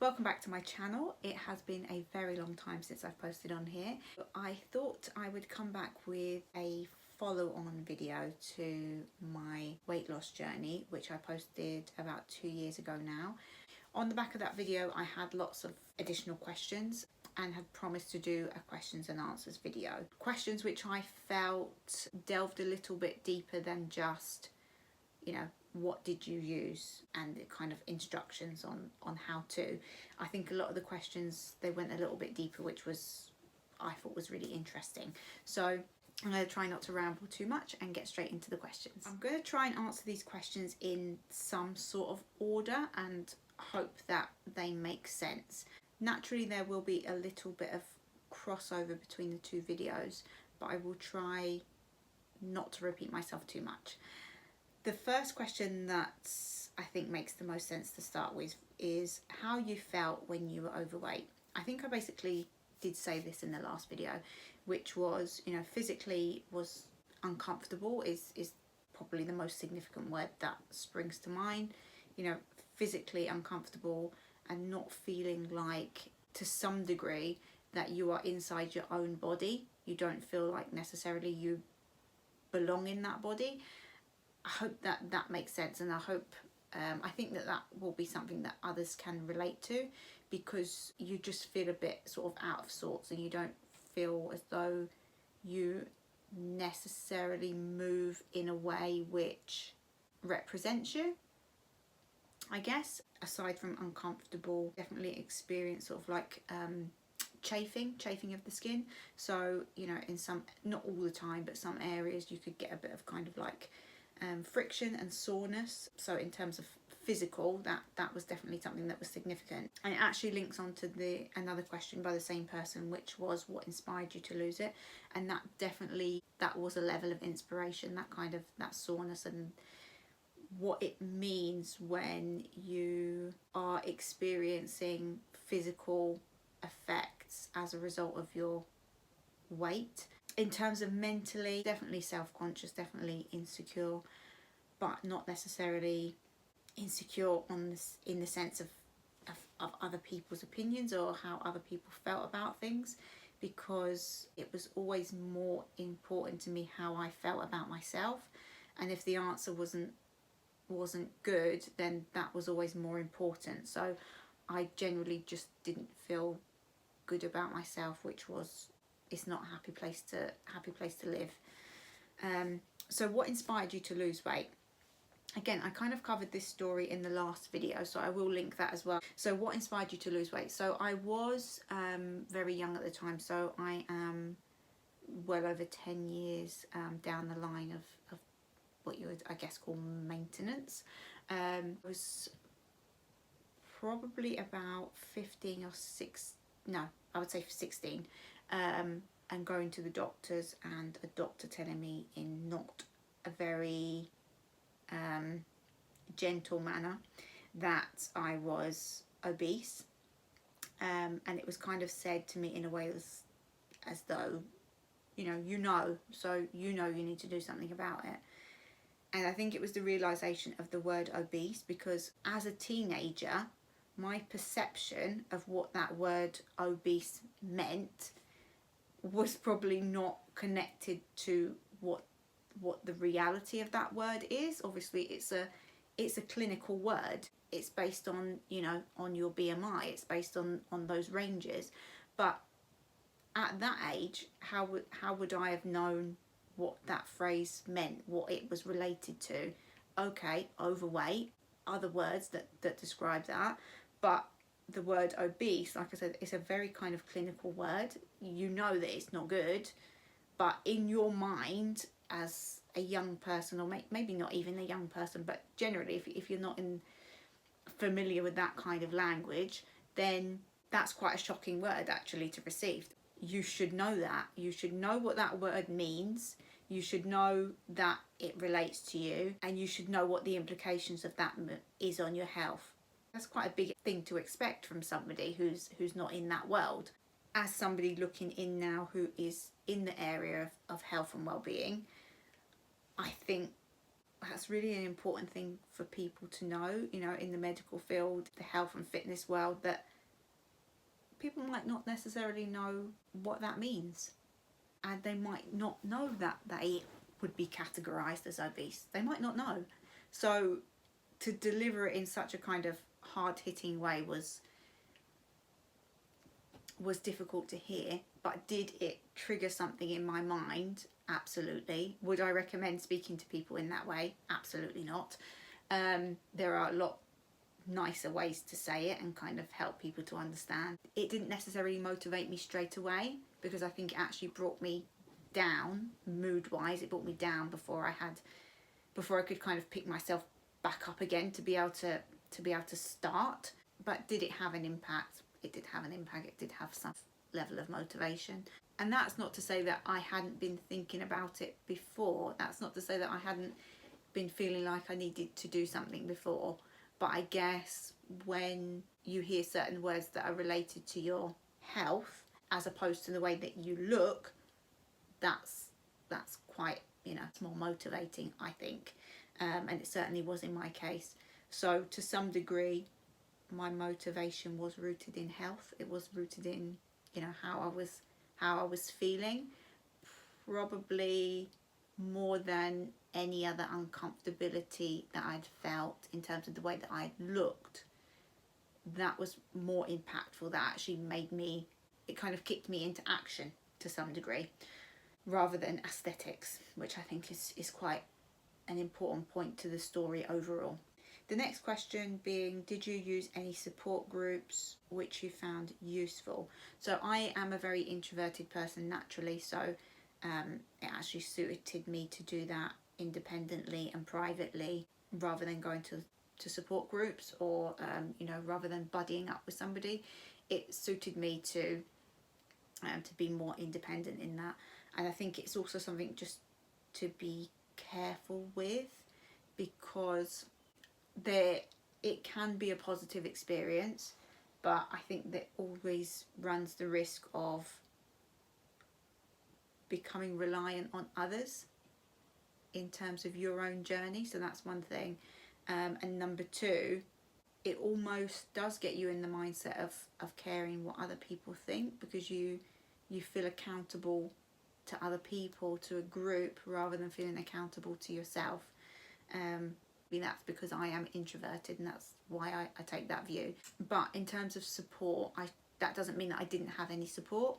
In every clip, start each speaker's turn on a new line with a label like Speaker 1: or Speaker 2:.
Speaker 1: Welcome back to my channel. It has been a very long time since I've posted on here. I thought I would come back with a follow-on video to my weight loss journey, which I posted about 2 years ago now. On the back of that video, I had lots of additional questions and had promised to do a questions and answers video. Questions which I felt delved a little bit deeper than just, what did you use, and the kind of instructions on how to. I think a lot of the questions, they went a little bit deeper, which I thought was really interesting. So I'm going to try not to ramble too much and get straight into the questions. I'm going to try and answer these questions in some sort of order and hope that they make sense. Naturally, there will be a little bit of crossover between the two videos, but I will try not to repeat myself too much. The first question that I think makes the most sense to start with is how you felt when you were overweight. I think I basically did say this in the last video, which was, physically was uncomfortable is probably the most significant word that springs to mind. Physically uncomfortable and not feeling like, to some degree, that you are inside your own body. You don't feel like necessarily you belong in that body. I hope that makes sense, and I think that will be something that others can relate to, because you just feel a bit sort of out of sorts and you don't feel as though you necessarily move in a way which represents you, I guess. Aside from uncomfortable, definitely experience sort of like chafing of the skin. So in some, not all the time, but some areas you could get a bit of kind of like friction and soreness. So in terms of physical, that was definitely something that was significant. And it actually links on to another question by the same person, which was what inspired you to lose it. And that was a level of inspiration, that soreness and what it means when you are experiencing physical effects as a result of your weight. In terms of mentally, definitely self-conscious, definitely insecure, but not necessarily insecure in the sense of other people's opinions or how other people felt about things, because it was always more important to me how I felt about myself. And if the answer wasn't good, then that was always more important. So I generally just didn't feel good about myself, which was, it's not a happy place to live. So what inspired you to lose weight? Again, I kind of covered this story in the last video, so I will link that as well. So what inspired you to lose weight? So I was very young at the time, so I am well over 10 years down the line of what you would, I guess, call maintenance. I was probably about 15 or 6, no, I would say 16, and going to the doctors, and a doctor telling me in not a very gentle manner that I was obese, and it was kind of said to me in a way as though, so you need to do something about it. And I think it was the realisation of the word obese, because as a teenager, my perception of what that word obese meant was probably not connected to what the reality of that word is. Obviously, it's a clinical word. It's based on, on your BMI. It's based on those ranges. But at that age, how would I have known what that phrase meant, what it was related to? Okay, overweight, other words that describe that, but the word obese, like I said, is a very kind of clinical word. You know that it's not good, but in your mind as a young person, or maybe not even a young person, but generally if you're not familiar with that kind of language, then that's quite a shocking word actually to receive. You should know that. You should know what that word means. You should know that it relates to you, and you should know what the implications of that is on your health. That's quite a big thing to expect from somebody who's not in that world. As somebody looking in now who is in the area of health and well-being, I think that's really an important thing for people to know, you know, in the medical field, the health and fitness world, that people might not necessarily know what that means. And they might not know that they would be categorized as obese. They might not know. So to deliver it in such a kind of hard-hitting way was difficult to hear. But did it trigger something in my mind? Absolutely. Would I recommend speaking to people in that way? Absolutely not. There are a lot nicer ways to say it and kind of help people to understand. It didn't necessarily motivate me straight away, because I think it actually brought me down mood-wise. It brought me down before I could kind of pick myself back up again to be able to start. But did it have an impact? It did have an impact. It did have some level of motivation. And that's not to say that I hadn't been thinking about it before. That's not to say that I hadn't been feeling like I needed to do something before. But I guess when you hear certain words that are related to your health, as opposed to the way that you look, that's quite, you know, it's more motivating, I think. And it certainly was in my case. So to some degree, my motivation was rooted in health. It was rooted in, you know, how I was feeling, probably more than any other uncomfortability that I'd felt in terms of the way that I looked. That was more impactful. That actually made me, it kind of kicked me into action to some degree, rather than aesthetics, which I think is quite an important point to the story overall. The next question being, did you use any support groups which you found useful? So I am a very introverted person naturally, so it actually suited me to do that independently and privately, rather than going to support groups, or you know, rather than buddying up with somebody. It suited me to be more independent in that. And I think it's also something just to be careful with, because it can be a positive experience, but I think that always runs the risk of becoming reliant on others in terms of your own journey. So that's one thing. And number two, it almost does get you in the mindset of caring what other people think, because you feel accountable to other people, to a group, rather than feeling accountable to yourself. I mean, that's because I am introverted, and that's why I take that view. But in terms of support, that doesn't mean that I didn't have any support.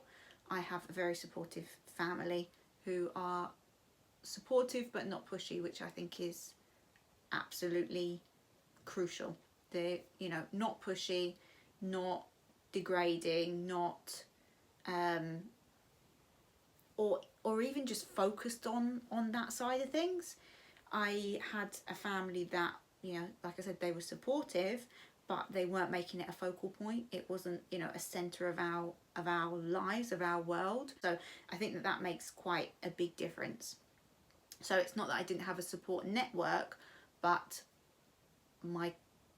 Speaker 1: I have a very supportive family who are supportive but not pushy, which I think is absolutely crucial. They're, you know, not pushy, not degrading, not or even just focused on that side of things. I had a family that, you know, like I said, they were supportive, but they weren't making it a focal point. It wasn't, you know, a center of our lives, of our world. So I think that makes quite a big difference. So it's not that I didn't have a support network, but my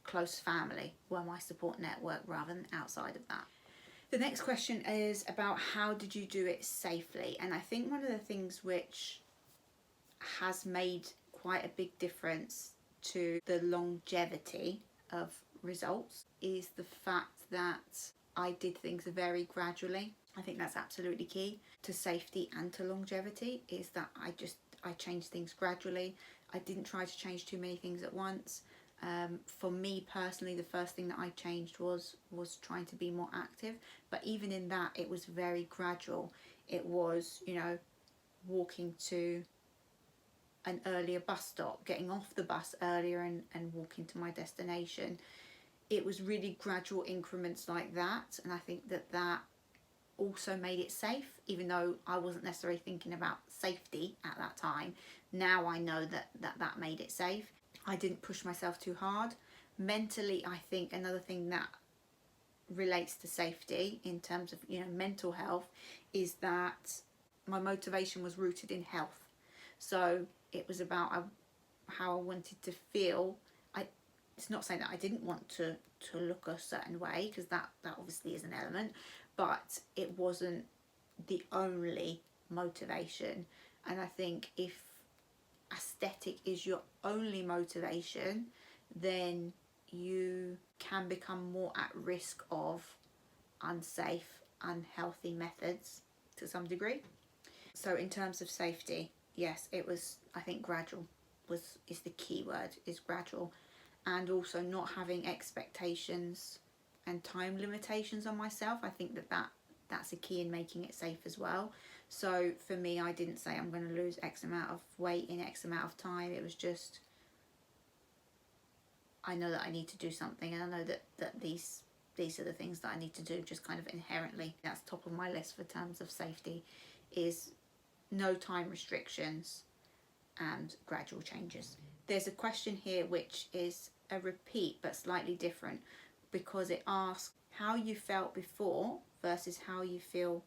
Speaker 1: close family were my support network rather than outside of that. The next question is about how did you do it safely? And I think one of the things which has made quite a big difference to the longevity of results is the fact that I did things very gradually. I think that's absolutely key to safety and to longevity, is that I changed things gradually. I didn't try to change too many things at once. For me personally, the first thing that I changed was trying to be more active, but even in that, it was very gradual. It was, you know, walking to an earlier bus stop, getting off the bus earlier and walking to my destination. It was really gradual increments like that, and I think that also made it safe, even though I wasn't necessarily thinking about safety at that time. Now I know that made it safe. I didn't push myself too hard. Mentally, I think another thing that relates to safety in terms of, you know, mental health, is that my motivation was rooted in health. So it was about how I wanted to feel. It's not saying that I didn't want to look a certain way, because that obviously is an element, but it wasn't the only motivation. And I think if aesthetic is your only motivation, then you can become more at risk of unsafe, unhealthy methods to some degree. So in terms of safety, yes, it was, I think gradual is the key word, is gradual. And also not having expectations and time limitations on myself. I think that's a key in making it safe as well. So for me, I didn't say I'm going to lose X amount of weight in X amount of time. It was just, I know that I need to do something, and I know that these are the things that I need to do, just kind of inherently. That's top of my list for terms of safety, is no time restrictions and gradual changes. There's a question here which is a repeat but slightly different, because it asks how you felt before versus how you feel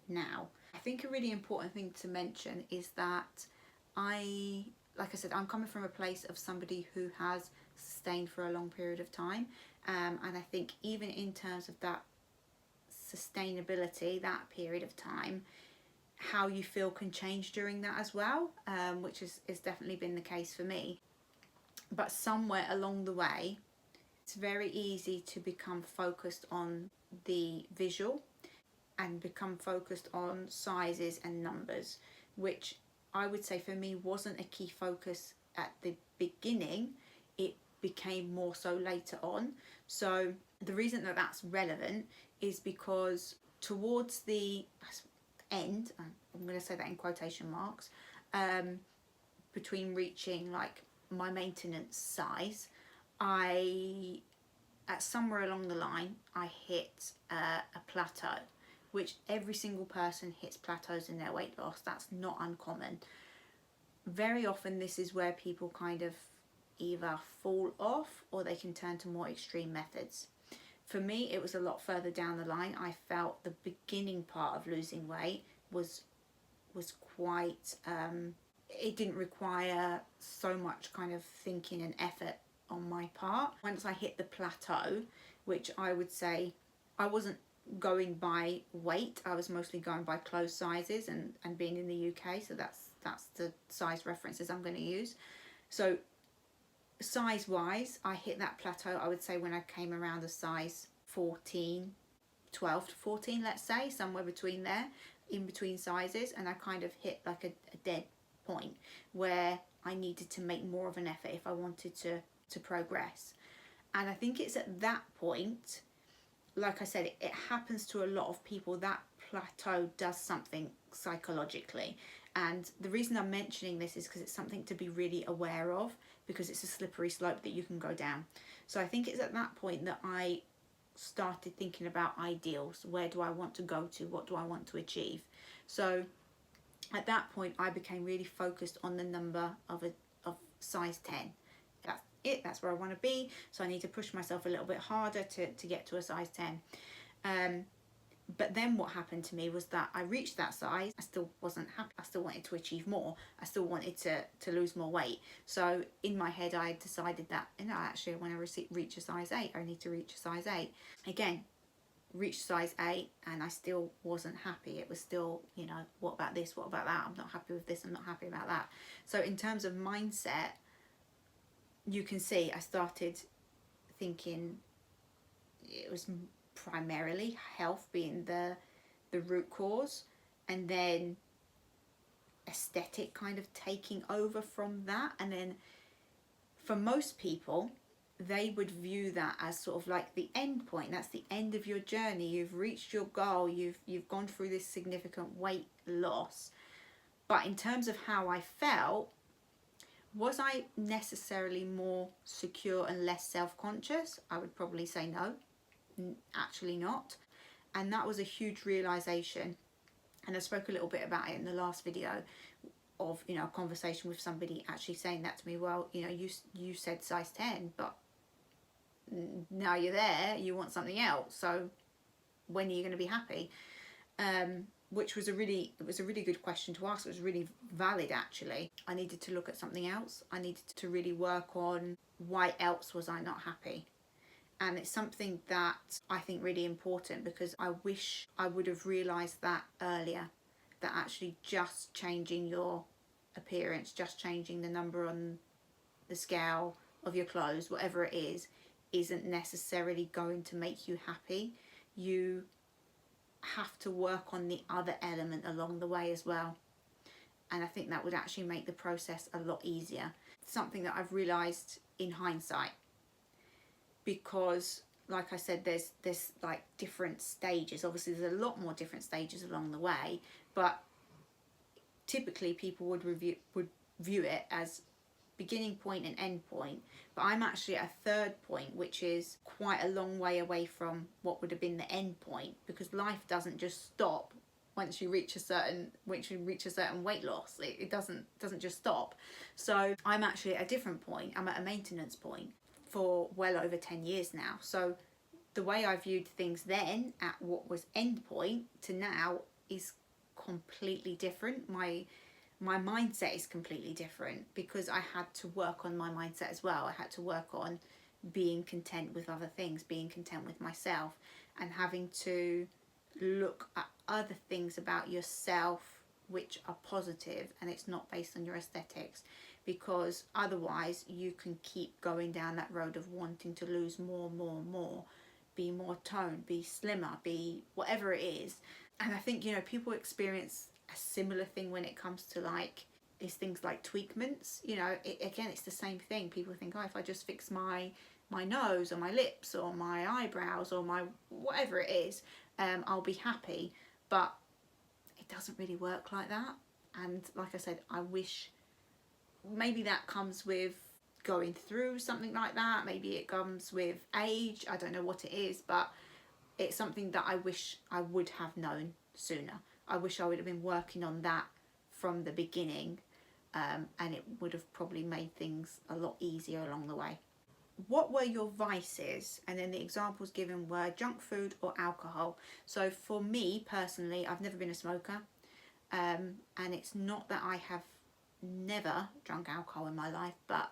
Speaker 1: now. I think a really important thing to mention is that like I said, I'm coming from a place of somebody who has sustained for a long period of time, and I think even in terms of that sustainability, that period of time, how you feel can change during that as well, which is definitely been the case for me. But somewhere along the way, it's very easy to become focused on the visual and become focused on sizes and numbers, which I would say for me wasn't a key focus at the beginning. It became more so later on. So the reason that that's relevant is because towards the end, I'm going to say that in quotation marks, between reaching like my maintenance size, at somewhere along the line, I hit a plateau, which every single person hits plateaus in their weight loss. That's not uncommon. Very often this is where people kind of either fall off or they can turn to more extreme methods. For me, it was a lot further down the line. I felt the beginning part of losing weight was quite, it didn't require so much kind of thinking and effort on my part. Once I hit the plateau, which I would say I wasn't going by weight, I was mostly going by clothes sizes, and being in the UK, so that's the size references I'm going to use. So size wise, I hit that plateau, I would say, when I came around a size 14, 12 to 14, let's say, somewhere between there, in between sizes, and I kind of hit like a dead point where I needed to make more of an effort if I wanted to progress. And I think it's at that point, like I said, it happens to a lot of people, that plateau does something psychologically. And the reason I'm mentioning this is because it's something to be really aware of, because it's a slippery slope that you can go down. So I think it's at that point that I started thinking about ideals. Where do I want to go to? What do I want to achieve? So at that point, I became really focused on the number of size 10. That's it. That's where I want to be. So I need to push myself a little bit harder to get to a size 10. But then what happened to me was that I reached that size. I still wasn't happy. I still wanted to achieve more. I still wanted to lose more weight. So in my head, I decided that, actually I want to reach a size 8. I need to reach a size 8. Again, reached size 8 and I still wasn't happy. It was still, what about this? What about that? I'm not happy with this. I'm not happy about that. So in terms of mindset, you can see I started thinking it was primarily health being the root cause, and then aesthetic kind of taking over from that. And then for most people, they would view that as sort of like the end point. That's the end of your journey. You've reached your goal. You've gone through this significant weight loss. But in terms of how I felt, was I necessarily more secure and less self-conscious? I would probably say no, actually not. And that was a huge realization. And I spoke a little bit about it in the last video of, a conversation with somebody actually saying that to me. Well, you said size 10, but now you're there, you want something else. So when are you going to be happy? Which was a really good question to ask. It was really valid, actually. I needed to look at something else. I needed to really work on why else was I not happy. And it's something that I think really important, because I wish I would have realised that earlier, that actually just changing your appearance, just changing the number on the scale of your clothes, whatever it is, isn't necessarily going to make you happy. You have to work on the other element along the way as well. And I think that would actually make the process a lot easier. Something that I've realised in hindsight, because like I said, there's like different stages. Obviously there's a lot more different stages along the way, but typically people would view it as beginning point and end point, but I'm actually at a third point, which is quite a long way away from what would have been the end point, because life doesn't just stop once you reach a certain weight loss. It doesn't just stop. So I'm actually at a different point. I'm at a maintenance point for well over 10 years now. So the way I viewed things then at what was end point to now is completely different. My mindset is completely different, because I had to work on my mindset as well. I had to work on being content with other things, being content with myself, and having to look at other things about yourself which are positive, and it's not based on your aesthetics, because otherwise you can keep going down that road of wanting to lose more, be more toned, be slimmer, be whatever it is. And I think, people experience a similar thing when it comes to like these things like tweakments. Again, it's the same thing. People think, oh, if I just fix my nose or my lips or my eyebrows or my whatever it is, I'll be happy. But it doesn't really work like that. And like I said, I wish maybe that comes with going through something like that. Maybe it comes with age. I don't know what it is, but it's something that I wish I would have known sooner. I wish I would have been working on that from the beginning, and it would have probably made things a lot easier along the way. What were your vices? And then the examples given were junk food or alcohol. So for me personally, I've never been a smoker, and it's not that I have never drunk alcohol in my life, but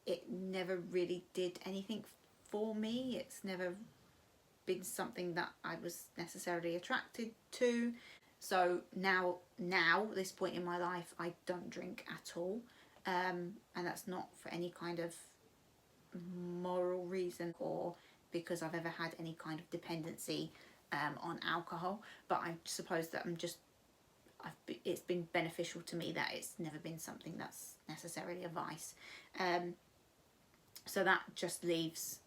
Speaker 1: it never really did anything for me. It's never been something that I was necessarily attracted to. So now at this point in my life, I don't drink at all, and that's not for any kind of moral reason or because I've ever had any kind of dependency on alcohol. But I suppose that it's been beneficial to me that it's never been something that's necessarily a vice. So that just leaves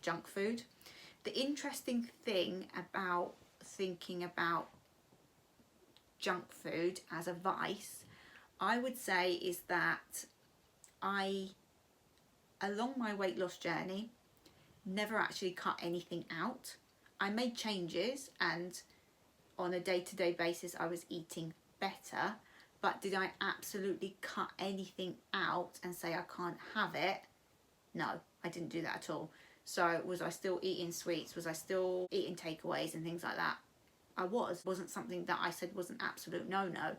Speaker 1: junk food. The interesting thing about thinking about junk food as a vice, I would say, is that I, along my weight loss journey, never actually cut anything out. I made changes, and on a day-to-day basis I was eating better, but did I absolutely cut anything out and say I can't have it? No, I didn't do that at all. So was I still eating sweets? Was I still eating takeaways and things like that? I wasn't something that I said was an absolute no-no.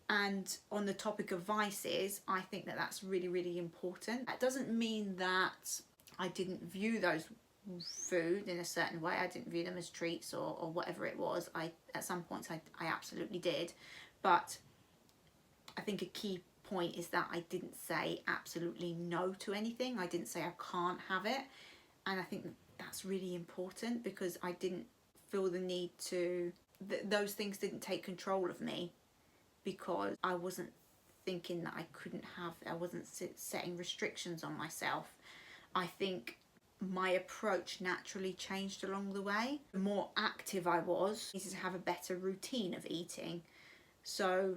Speaker 1: And on the topic of vices, I think that that's really, really important. That doesn't mean that I didn't view those food in a certain way. I didn't view them as treats or whatever it was. At some points I absolutely did. But I think a key point is that I didn't say absolutely no to anything. I didn't say I can't have it. And I think that's really important, because I didn't feel the need to, those things didn't take control of me, because I wasn't thinking that I couldn't have, I wasn't setting restrictions on myself. I think my approach naturally changed along the way. The more active I was, I needed to have a better routine of eating. So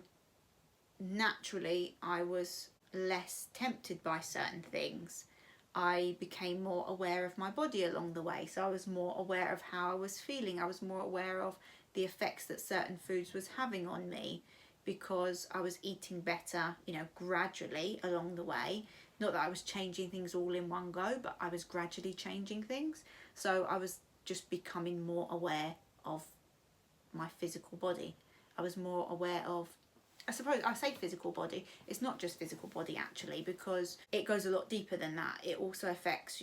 Speaker 1: naturally I was less tempted by certain things. I became more aware of my body along the way. So I was more aware of how I was feeling. I was more aware of the effects that certain foods was having on me, because I was eating better, gradually along the way. Not that I was changing things all in one go, but I was gradually changing things. So I was just becoming more aware of my physical body. I was more aware of, I suppose I say physical body, it's not just physical body actually, because it goes a lot deeper than that. It also affects,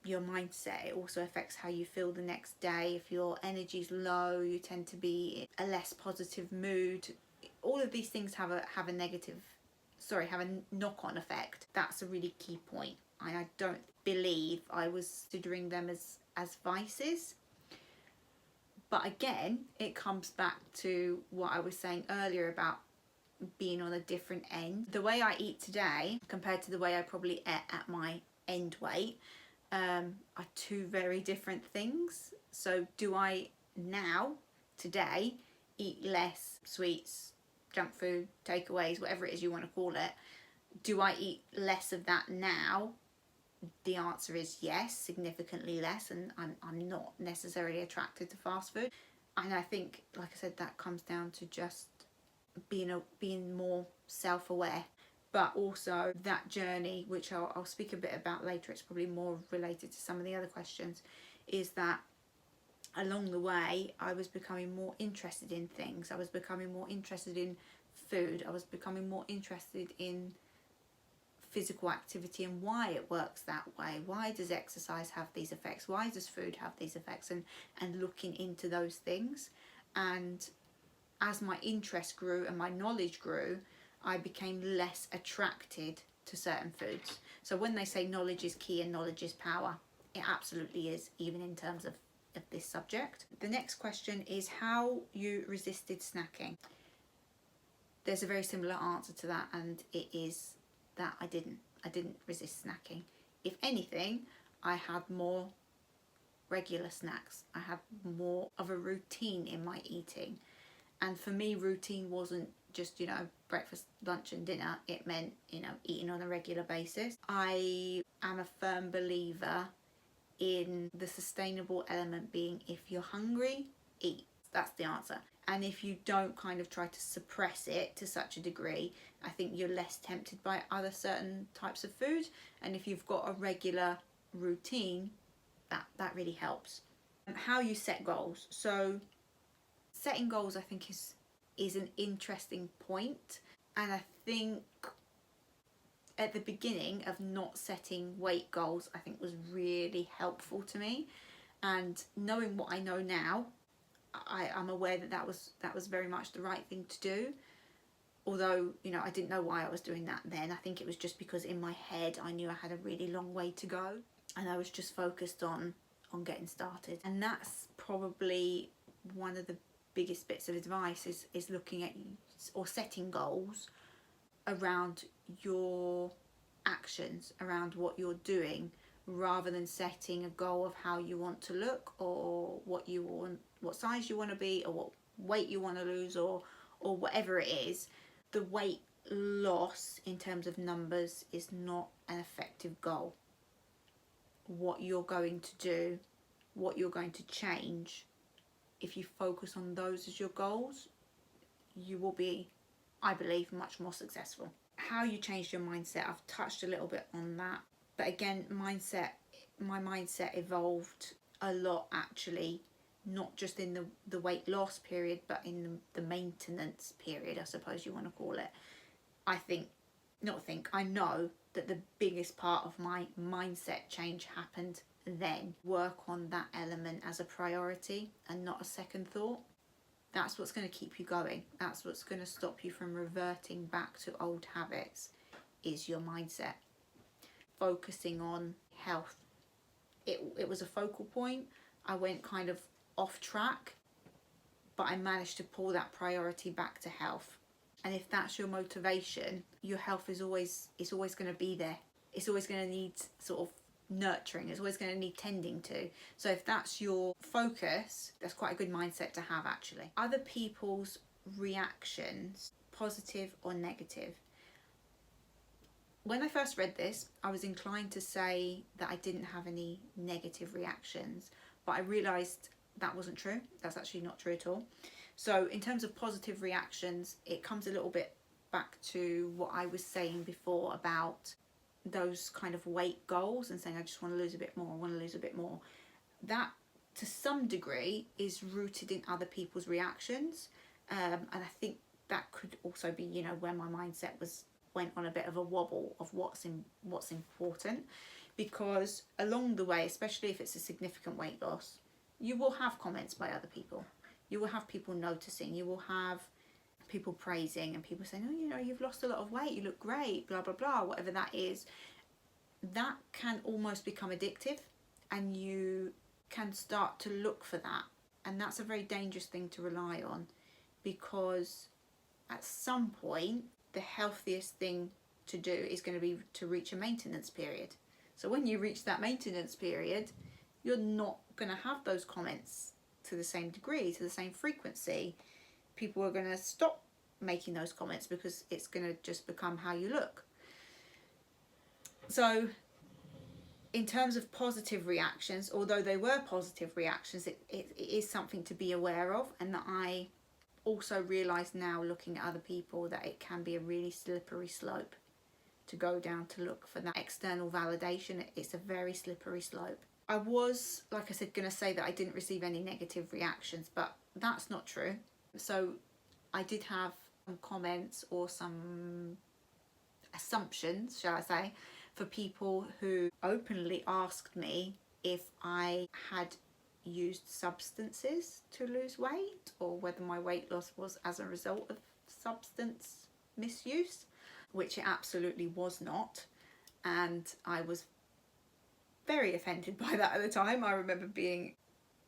Speaker 1: your mindset. It also affects how you feel the next day. If your energy's low, you tend to be in a less positive mood. All of these things have a negative have a knock-on effect. That's a really key point. I don't believe I was considering them as vices. But again, it comes back to what I was saying earlier about being on a different end. The way I eat today compared to the way I probably ate at my end weight are two very different things. So do I now, today, eat less sweets, junk food, takeaways, whatever it is you want to call it? Do I eat less of that now? The answer is yes, significantly less, and I'm not necessarily attracted to fast food. And I think, like I said, that comes down to just being more self-aware. But also that journey, which I'll speak a bit about later, it's probably more related to some of the other questions, is that along the way I was becoming more interested in things. I was becoming more interested in food. I was becoming more interested in physical activity and why it works that way. Why does exercise have these effects? Why does food have these effects? And looking into those things. And as my interest grew and my knowledge grew, I became less attracted to certain foods. So when they say knowledge is key and knowledge is power, it absolutely is, even in terms of this subject. The next question is how you resisted snacking. There's a very similar answer to that, and it is that I didn't resist snacking. If anything, I had more regular snacks. I had more of a routine in my eating. And for me, routine wasn't just, breakfast, lunch and dinner. It meant, eating on a regular basis. I am a firm believer in the sustainable element being, if you're hungry, eat. That's the answer. And if you don't kind of try to suppress it to such a degree, I think you're less tempted by other certain types of food. And if you've got a regular routine, that really helps. How you set goals. So setting goals, I think, is an interesting point. And I think at the beginning of not setting weight goals, I think was really helpful to me. And knowing what I know now, I'm aware that was very much the right thing to do. Although, I didn't know why I was doing that then. I think it was just because in my head I knew I had a really long way to go, and I was just focused on getting started. And that's probably one of the biggest bits of advice is looking at or setting goals around your actions, around what you're doing, rather than setting a goal of how you want to look, or what size you want to be, or what weight you want to lose, or whatever it is. The weight loss in terms of numbers is not an effective goal. What you're going to do, what you're going to change, if you focus on those as your goals, you will be, I believe, much more successful. How you changed your mindset, I've touched a little bit on that. But again, my mindset evolved a lot, actually, not just in the weight loss period, but in the maintenance period, I suppose you want to call it. I know that the biggest part of my mindset change happened then. Work on that element as a priority and not a second thought. That's what's going to keep you going. That's what's going to stop you from reverting back to old habits, is your mindset. Focusing on health. It was a focal point. I went kind of off track, but I managed to pull that priority back to health. And if that's your motivation, your health is always going to be there. It's always going to need sort of nurturing. It's always going to need tending to. So if that's your focus, that's quite a good mindset to have, actually. Other people's reactions, positive or negative. When I first read this, I was inclined to say that I didn't have any negative reactions, but I realised that wasn't true. That's actually not true at all. So in terms of positive reactions, it comes a little bit back to what I was saying before about those kind of weight goals and saying, I just want to lose a bit more, I want to lose a bit more. That, to some degree, is rooted in other people's reactions. And I think that could also be, where my mindset went on a bit of a wobble of what's important. Because along the way, especially if it's a significant weight loss, you will have comments by other people. You will have people noticing. You will have people praising and people saying, oh, you know, you've lost a lot of weight, you look great, blah blah blah, whatever that is, that can almost become addictive, and you can start to look for that. And that's a very dangerous thing to rely on, because at some point the healthiest thing to do is going to be to reach a maintenance period. So when you reach that maintenance period, you're not going to have those comments to the same degree, to the same frequency. People are going to stop making those comments because it's going to just become how you look. So in terms of positive reactions, although they were positive reactions, it is something to be aware of, and that I also realise now, looking at other people, that it can be a really slippery slope to go down to look for that external validation. It's a very slippery slope. I was, like I said, going to say that I didn't receive any negative reactions, but that's not true. So I did have some comments or some assumptions, shall I say, for people who openly asked me if I had used substances to lose weight, or whether my weight loss was as a result of substance misuse, which it absolutely was not. And I was very offended by that at the time. I remember being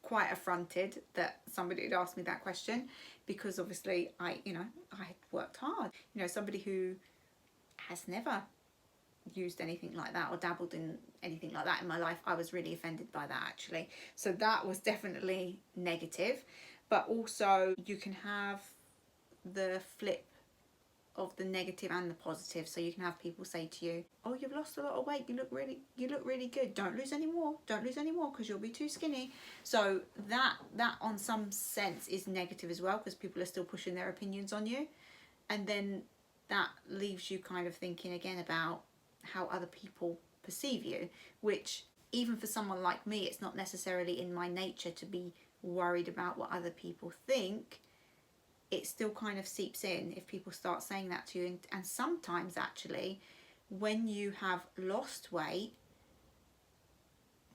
Speaker 1: quite affronted that somebody had asked me that question, because obviously I had worked hard. You know, somebody who has never used anything like that or dabbled in anything like that in my life, I was really offended by that, actually. So that was definitely negative. But also you can have the flip of the negative and the positive. So you can have people say to you, oh, you've lost a lot of weight, you look really good, don't lose any more because you'll be too skinny. So that on some sense is negative as well, because people are still pushing their opinions on you. And then that leaves you kind of thinking again about how other people perceive you, which even for someone like me, it's not necessarily in my nature to be worried about what other people think. It still kind of seeps in if people start saying that to you. And sometimes actually, when you have lost weight,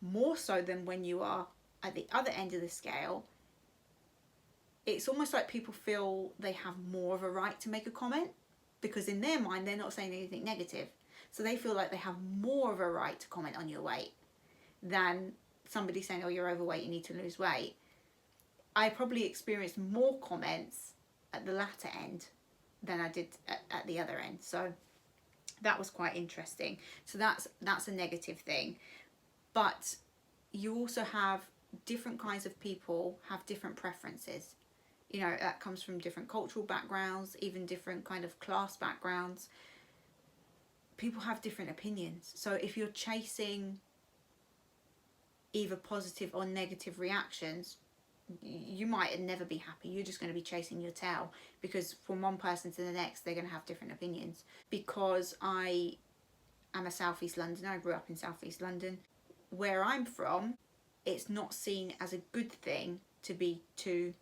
Speaker 1: more so than when you are at the other end of the scale, it's almost like people feel they have more of a right to make a comment, because in their mind they're not saying anything negative. So they feel like they have more of a right to comment on your weight than somebody saying, oh, you're overweight, you need to lose weight. I probably experienced more comments at the latter end than I did at the other end. So that was quite interesting. So that's a negative thing. But you also have different kinds of people have different preferences. You know, that comes from different cultural backgrounds, even different kind of class backgrounds. People have different opinions. So if you're chasing either positive or negative reactions, you might never be happy. You're just going to be chasing your tail, because from one person to the next, they're going to have different opinions. Because I am a South East Londoner, I grew up in South East London. Where I'm from, it's not seen as a good thing to be too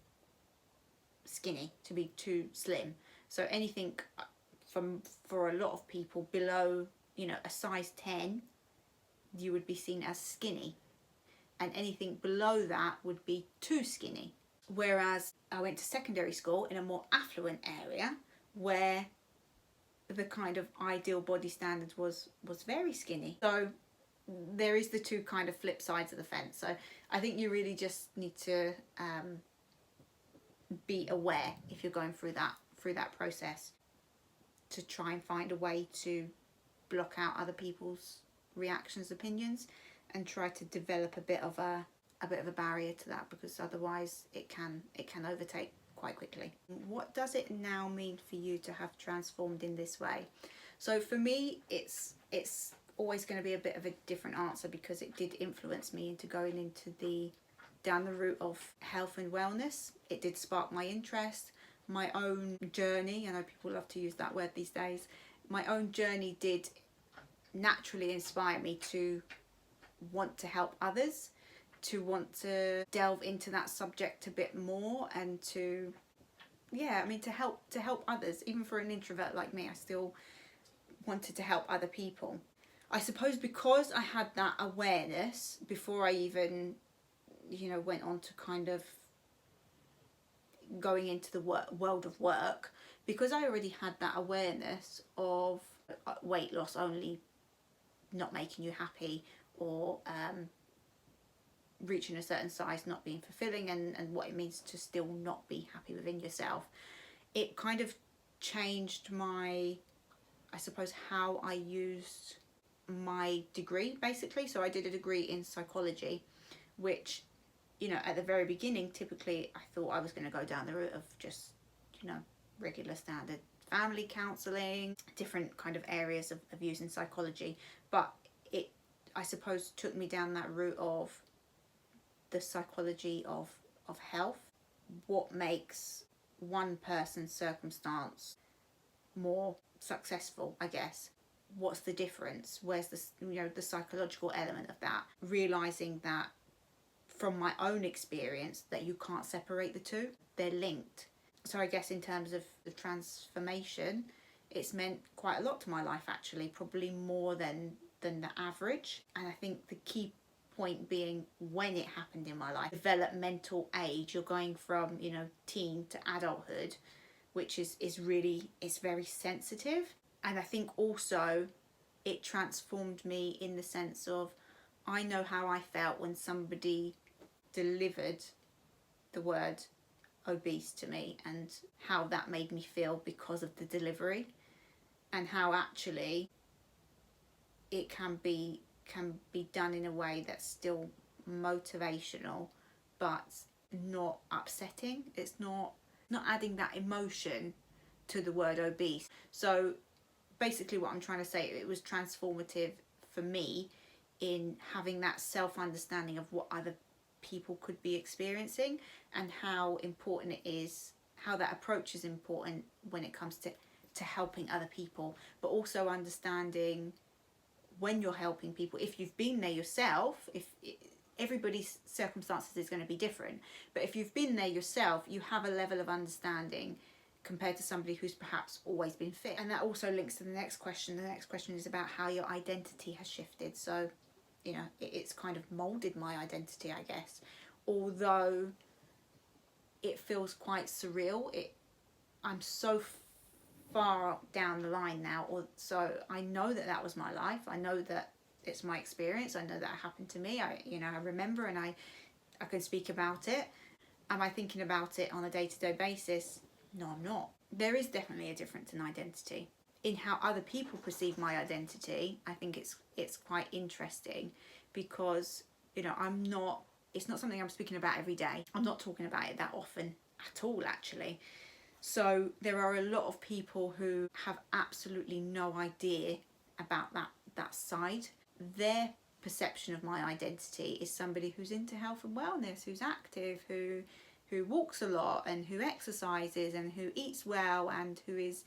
Speaker 1: skinny, to be too slim. So anything for a lot of people below, you know, a size 10, you would be seen as skinny. And anything below that would be too skinny. Whereas I went to secondary school in a more affluent area where the kind of ideal body standard was very skinny. So there is the two kind of flip sides of the fence. So I think you really just need to be aware if you're going through that process, to try and find a way to block out other people's reactions, opinions, and try to develop a bit of a barrier to that, because otherwise it can overtake quite quickly. What does it now mean for you to have transformed in this way? So for me, it's always going to be a bit of a different answer, because it did influence me into going into down the route of health and wellness. It did spark my interest. My own journey, I know people love to use that word these days, my own journey did naturally inspire me to want to help others, to want to delve into that subject a bit more, and to help others. Even for an introvert like me, I still wanted to help other people. I suppose because I had that awareness before I even, you know, went on to kind of going into the world of work, because I already had that awareness of weight loss only not making you happy, or reaching a certain size not being fulfilling, and what it means to still not be happy within yourself. It kind of changed my, I suppose, how I used my degree, basically. So I did a degree in psychology, which, you know, at the very beginning, typically I thought I was going to go down the route of just, you know, regular standard family counselling, different kind of areas of using psychology. But it, I suppose, took me down that route of the psychology of health. What makes one person's circumstance more successful, I guess? What's the difference? Where's the, you know, the psychological element of that? Realizing that from my own experience that you can't separate the two, they're linked. So I guess in terms of the transformation, it's meant quite a lot to my life, actually, probably more than the average. And I think the key point being, when it happened in my life, developmental age, you're going from, you know, teen to adulthood, which is really, it's very sensitive. And I think also it transformed me in the sense of, I know how I felt when somebody delivered the word obese to me, and how that made me feel because of the delivery, and how actually it can be done in a way that's still motivational but not upsetting. It's not adding that emotion to the word obese. So basically what I'm trying to say, it was transformative for me in having that self-understanding of what other people could be experiencing, and how important it is, how that approach is important when it comes to helping other people, but also understanding when you're helping people, if you've been there yourself, if everybody's circumstances is going to be different, but if you've been there yourself, you have a level of understanding compared to somebody who's perhaps always been fit. And that also links to the next question. The next question is about how your identity has shifted. So, you know, it's kind of molded my identity, I guess. Although it feels quite surreal. I'm so far down the line now, or so I know that was my life. I know that it's my experience. I know that it happened to me. I remember, and I can speak about it. Am I thinking about it on a day-to-day basis? No, I'm not. There is definitely a difference in identity. In how other people perceive my identity, I think it's quite interesting, because, you know, it's not something I'm speaking about every day. I'm not talking about it that often at all, actually. So there are a lot of people who have absolutely no idea about that side. Their perception of my identity is somebody who's into health and wellness, who's active, who walks a lot, and who exercises, and who eats well, and who is,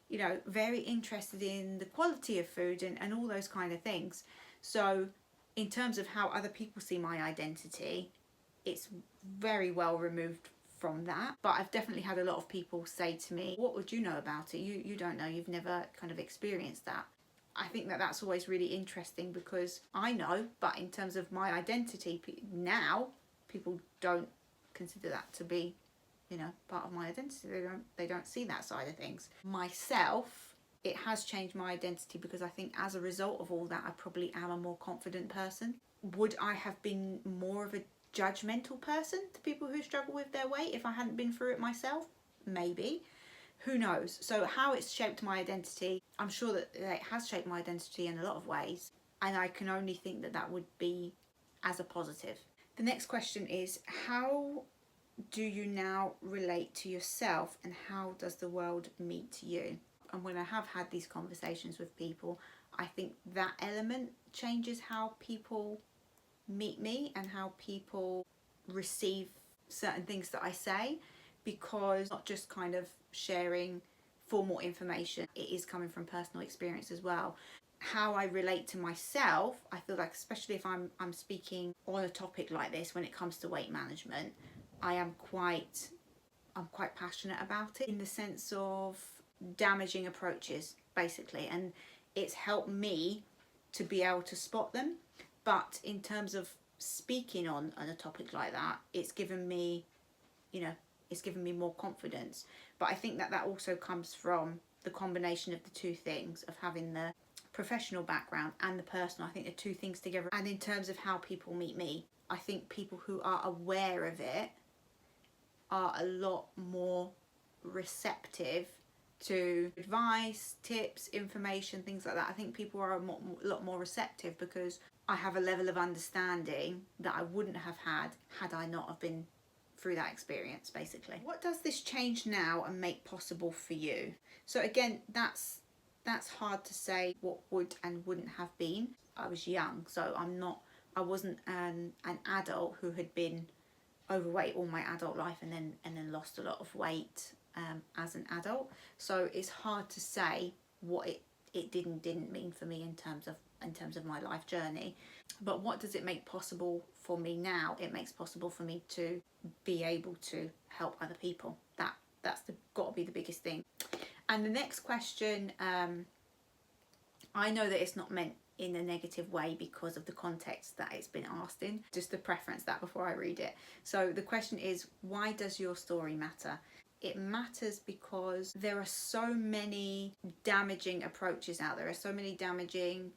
Speaker 1: you know, very interested in the quality of food and all those kind of things. So in terms of how other people see my identity, it's very well removed from that. But I've definitely had a lot of people say to me, what would you know about it? You don't know, you've never kind of experienced that. I think that's always really interesting, because I know, but in terms of my identity now, people don't consider that to be, you know, part of my identity. They don't see that side of things. Myself, it has changed my identity, because I think as a result of all that, I probably am a more confident person. Would I have been more of a judgmental person to people who struggle with their weight if I hadn't been through it myself? Maybe. Who knows? So how it's shaped my identity, I'm sure that it has shaped my identity in a lot of ways, and I can only think that would be as a positive. The next question is, how do you now relate to yourself, and how does the world meet you? And when I have had these conversations with people, I think that element changes how people meet me and how people receive certain things that I say, because not just kind of sharing formal information, it is coming from personal experience as well. How I relate to myself, I feel like, especially if I'm speaking on a topic like this, when it comes to weight management, I'm quite passionate about it, in the sense of damaging approaches, basically, and it's helped me to be able to spot them. But in terms of speaking on a topic like that, it's given me, you know, it's given me more confidence. But I think that also comes from the combination of the two things, of having the professional background and the personal. I think the two things together. And in terms of how people meet me, I think people who are aware of it are a lot more receptive to advice, tips, information, things like that. I think people are a lot more receptive because I have a level of understanding that I wouldn't have had I not have been through that experience, basically. What does this change now and make possible for you? So again, that's hard to say what would and wouldn't have been. I was young, so I wasn't an adult who had been overweight all my adult life and then lost a lot of weight as an adult. So it's hard to say what it didn't mean for me in terms of my life journey. But what does it make possible for me now? It makes possible for me to be able to help other people. That's got to be the biggest thing. And the next question, I know that it's not meant in a negative way because of the context that it's been asked in. Just to preference that before I read it. So the question is, why does your story matter? It matters because there are so many damaging approaches out there. There are so many damaging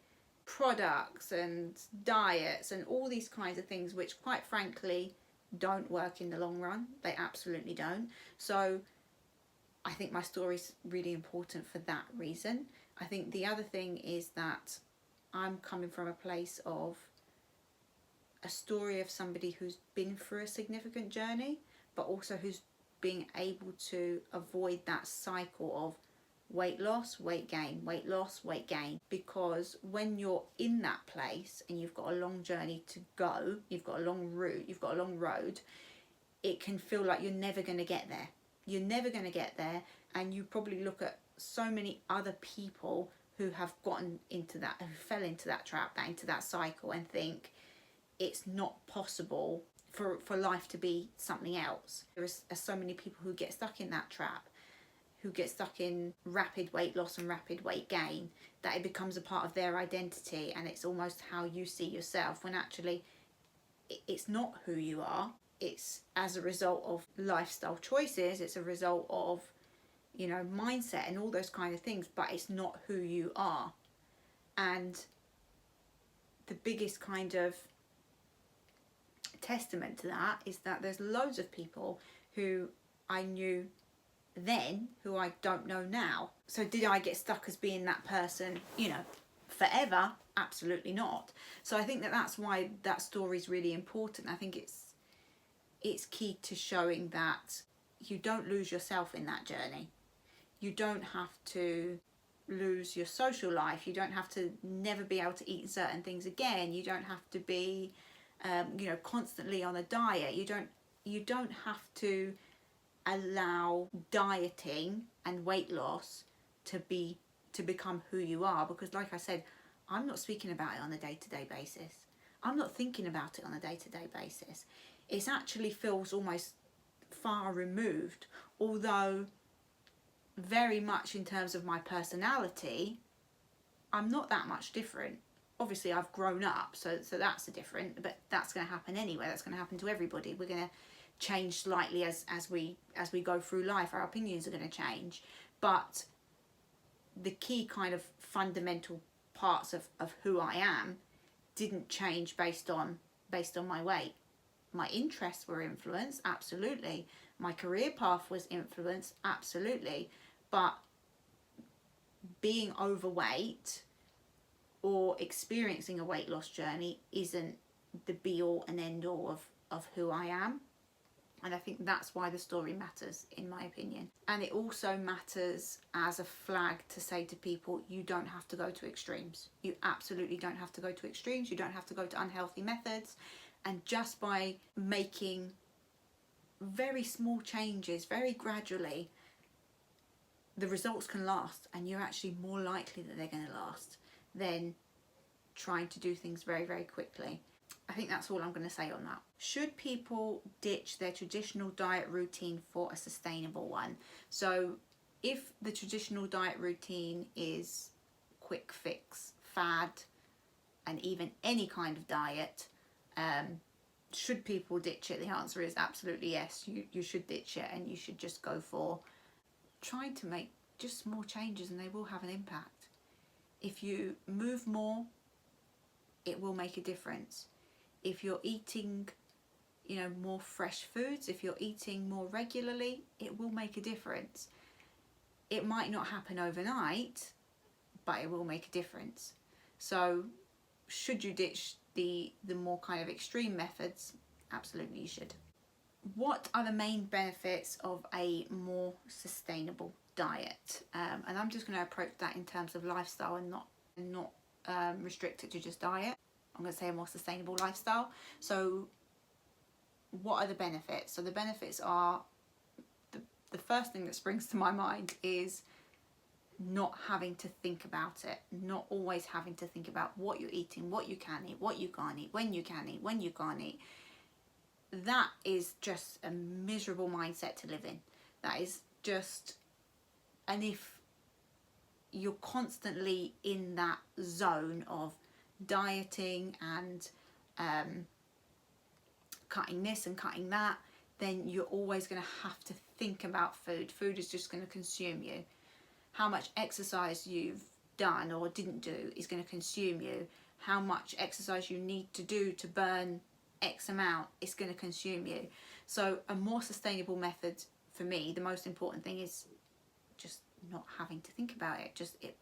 Speaker 1: products and diets and all these kinds of things which, quite frankly, don't work in the long run. They absolutely don't. So I think my story is really important for that reason. I think the other thing is that I'm coming from a place of a story of somebody who's been through a significant journey, but also who's being able to avoid that cycle of weight loss, weight gain, weight loss, weight gain. Because when you're in that place and you've got a long journey to go, you've got a long route, you've got a long road, it can feel like you're never going to get there. You're never going to get there, and you probably look at so many other people who have gotten into that, who fell into that trap, into that cycle, and think it's not possible for life to be something else. There are so many people who get stuck in that trap, who get stuck in rapid weight loss and rapid weight gain, that it becomes a part of their identity, and it's almost how you see yourself, when actually it's not who you are. It's as a result of lifestyle choices, it's a result of, you know, mindset and all those kind of things, but it's not who you are. And the biggest kind of testament to that is that there's loads of people who I knew then who I don't know now. So did I get stuck as being that person, you know, forever? Absolutely not. So I think that's why that story is really important. I think it's key to showing that you don't lose yourself in that journey. You don't have to lose your social life. You don't have to never be able to eat certain things again. You don't have to be, you know, constantly on a diet. You don't have to allow dieting and weight loss to become who you are. Because, like I said, I'm not speaking about it on a day-to-day basis. I'm not thinking about it on a day-to-day basis. It actually feels almost far removed, although very much in terms of my personality, I'm not that much different. Obviously, I've grown up, so that's different, but that's going to happen anyway. That's going to happen to everybody. We're going to change slightly as we go through life. Our opinions are going to change, but the key kind of fundamental parts of who I am didn't change based on my weight. My interests were influenced, absolutely. My career path was influenced, absolutely. But being overweight or experiencing a weight loss journey isn't the be all and end all of who I am. And I think that's why the story matters, in my opinion. And it also matters as a flag to say to people, you don't have to go to extremes. You absolutely don't have to go to extremes. You don't have to go to unhealthy methods. And just by making very small changes, very gradually, the results can last, and you're actually more likely that they're going to last than trying to do things very, very quickly. I think that's all I'm going to say on that. Should people ditch their traditional diet routine for a sustainable one? So if the traditional diet routine is quick fix, fad, and even any kind of diet, should people ditch it? The answer is absolutely yes. You should ditch it, and you should just go for trying to make just small changes, and they will have an impact. If you move more, it will make a difference. If you're eating, more fresh foods, if you're eating more regularly, it will make a difference. It might not happen overnight, but it will make a difference. So should you ditch the more kind of extreme methods? Absolutely you should. What are the main benefits of a more sustainable diet? And I'm just going to approach that in terms of lifestyle and not restrict it to just diet. I'm going to say a more sustainable lifestyle. So what are the benefits? So the benefits are, the first thing that springs to my mind is not having to think about it, not always having to think about what you're eating, what you can eat, what you can't eat, when you can eat, when you can't eat. That is just a miserable mindset to live in. That is just, and if you're constantly in that zone of dieting and cutting this and cutting that, then you're always going to have to think about food. Food is just going to consume you. How much exercise you've done or didn't do is going to consume you. How much exercise you need to do to burn X amount is going to consume you. So a more sustainable method, for me, the most important thing is just not having to think about it, just it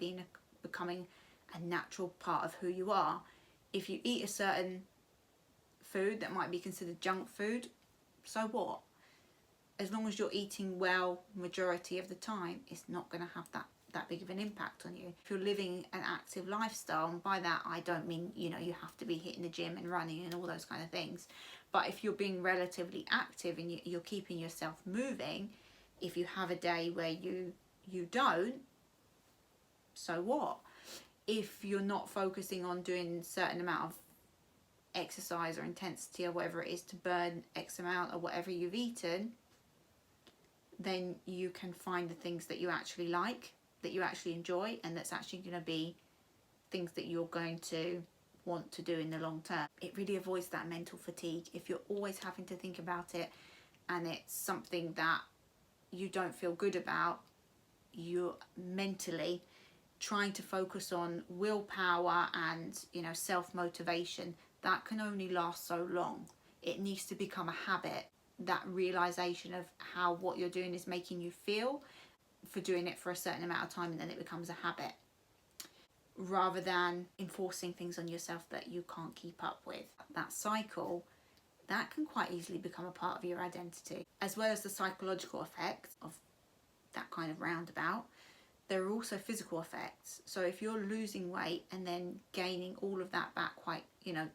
Speaker 1: becoming a natural part of who you are. If you eat a certain food that might be considered junk food, so what? As long as you're eating well majority of the time, it's not going to have that big of an impact on you. If you're living an active lifestyle, and by that I don't mean you have to be hitting the gym and running and all those kind of things, but if you're being relatively active and you're keeping yourself moving, if you have a day where you don't, so what? If you're not focusing on doing a certain amount of exercise or intensity or whatever it is to burn X amount or whatever you've eaten, then you can find the things that you actually like, that you actually enjoy, and that's actually going to be things that you're going to want to do in the long term. It really avoids that mental fatigue. If you're always having to think about it and it's something that you don't feel good about, you're mentally trying to focus on willpower and self-motivation. That can only last so long. It needs to become a habit. That realization of how what you're doing is making you feel, for doing it for a certain amount of time, and then it becomes a habit, rather than enforcing things on yourself that you can't keep up with. That cycle, that can quite easily become a part of your identity. As well as the psychological effects of that kind of roundabout, there are also physical effects. So if you're losing weight and then gaining all of that back quite,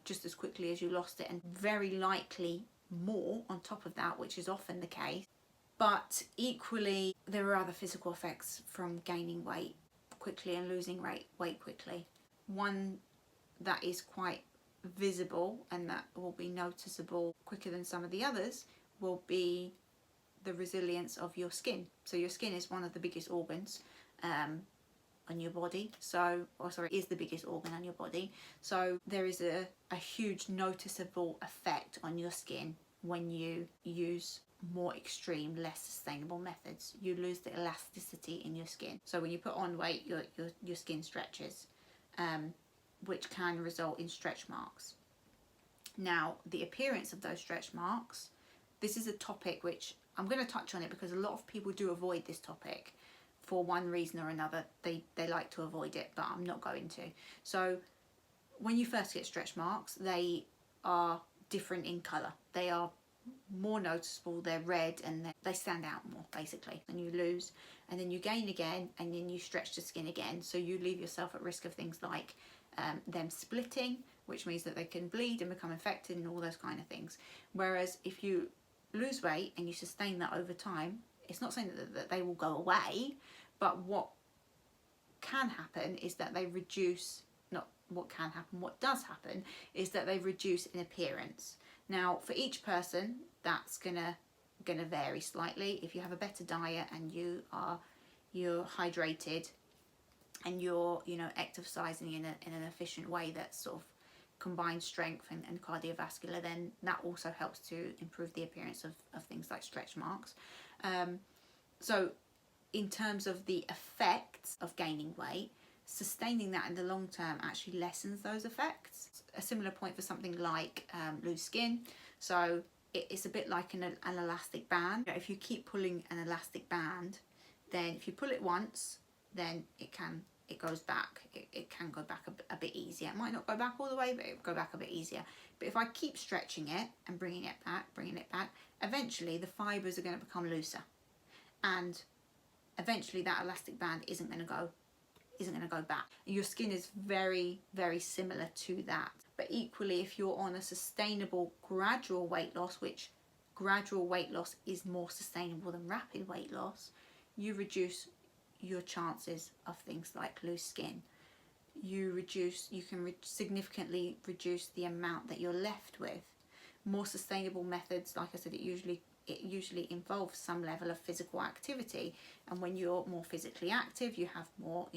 Speaker 1: just as quickly as you lost it, and very likely more on top of that, which is often the case. But equally, there are other physical effects from gaining weight quickly and losing weight quickly. One that is quite visible and that will be noticeable quicker than some of the others will be the resilience of your skin. So your skin is one of the biggest organs on your body, is the biggest organ on your body. So there is a huge noticeable effect on your skin when you use more extreme, less sustainable methods. You lose the elasticity in your skin. So when you put on weight, your skin stretches, which can result in stretch marks. Now, the appearance of those stretch marks, this is a topic which I'm going to touch on it because a lot of people do avoid this topic for one reason or another. They like to avoid it, but I'm not going to. So when you first get stretch marks, they are different in colour. They are more noticeable, they're red, and they stand out more basically. And you lose, and then you gain again, and then you stretch the skin again. So you leave yourself at risk of things like them splitting, which means that they can bleed and become infected and all those kind of things. Whereas if you lose weight and you sustain that over time, it's not saying that they will go away, but what can happen is that they reduce, not what can happen, what does happen is that they reduce in appearance. Now, for each person, that's gonna vary slightly. If you have a better diet and you're hydrated and you're exercising in an efficient way that sort of combined strength and cardiovascular, then that also helps to improve the appearance of things like stretch marks. So in terms of the effects of gaining weight, sustaining that in the long term actually lessens those effects. A similar point for something like loose skin. So it's a bit like an elastic band. If you keep pulling an elastic band, then if you pull it once, then it goes back. It can go back a bit easier. It might not go back all the way, but it'll go back a bit easier. But if I keep stretching it and bringing it back, eventually the fibres are going to become looser, and eventually that elastic band isn't going to go back. Your skin is very, very similar to that. But equally, if you're on a sustainable gradual weight loss, which gradual weight loss is more sustainable than rapid weight loss, you reduce your chances of things like loose skin. You can significantly reduce the amount that you're left with. More sustainable methods, like I said, it usually involves some level of physical activity, and when you're more physically active, you have more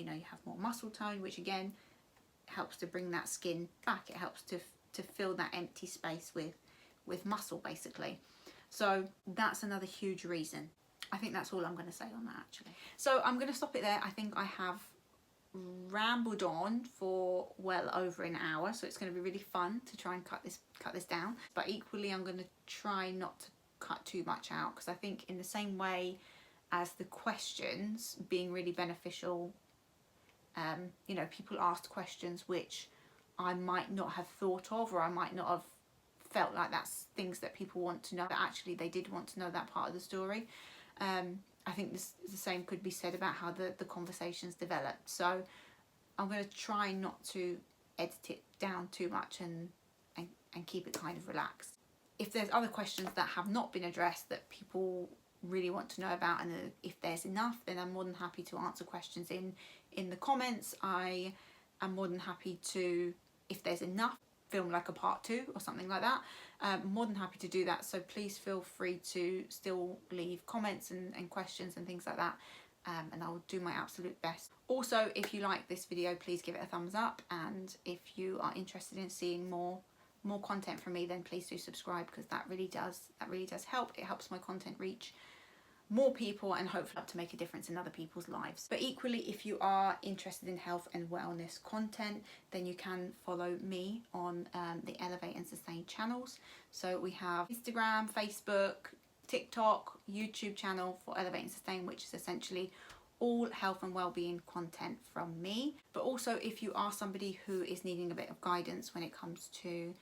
Speaker 1: muscle tone, which again helps to bring that skin back. It helps to fill that empty space with muscle, basically. So that's another huge reason. I think that's all I'm going to say on that, actually. So I'm going to stop it there. I think I have rambled on for well over an hour, so it's going to be really fun to try and cut this down. But equally, I'm going to try not to cut too much out, because I think in the same way as the questions being really beneficial, people asked questions which I might not have thought of, or I might not have felt like that's things that people want to know, but actually they did want to know that part of the story. I think the same could be said about how the conversations developed. So I'm going to try not to edit it down too much and keep it kind of relaxed. If there's other questions that have not been addressed that people really want to know about, and if there's enough, then I'm more than happy to answer questions in the comments. I am more than happy to, if there's enough, film like a part 2 or something like that. More than happy to do that, so please feel free to still leave comments and questions and things like that, and I'll do my absolute best. Also, if you like this video, please give it a thumbs up, and if you are interested in seeing more content from me, then please do subscribe, because that really does help. It helps my content reach more people and hopefully to make a difference in other people's lives. But equally, if you are interested in health and wellness content, then you can follow me on the Elevate and Sustain channels. So we have Instagram, Facebook, TikTok, YouTube channel for Elevate and Sustain, which is essentially all health and well-being content from me. But also, if you are somebody who is needing a bit of guidance when it comes to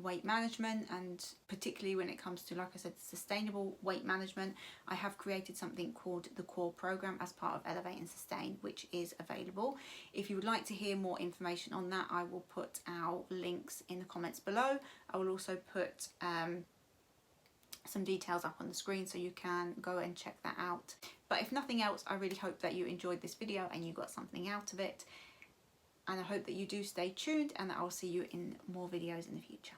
Speaker 1: weight management, and particularly when it comes to, like I said, sustainable weight management, I have created something called the Core Program as part of Elevate and Sustain, which is available. If you would like to hear more information on that, I will put our links in the comments below. I will also put some details up on the screen, so you can go and check that out. But if nothing else, I really hope that you enjoyed this video and you got something out of it, and I hope that you do stay tuned, and that I'll see you in more videos in the future.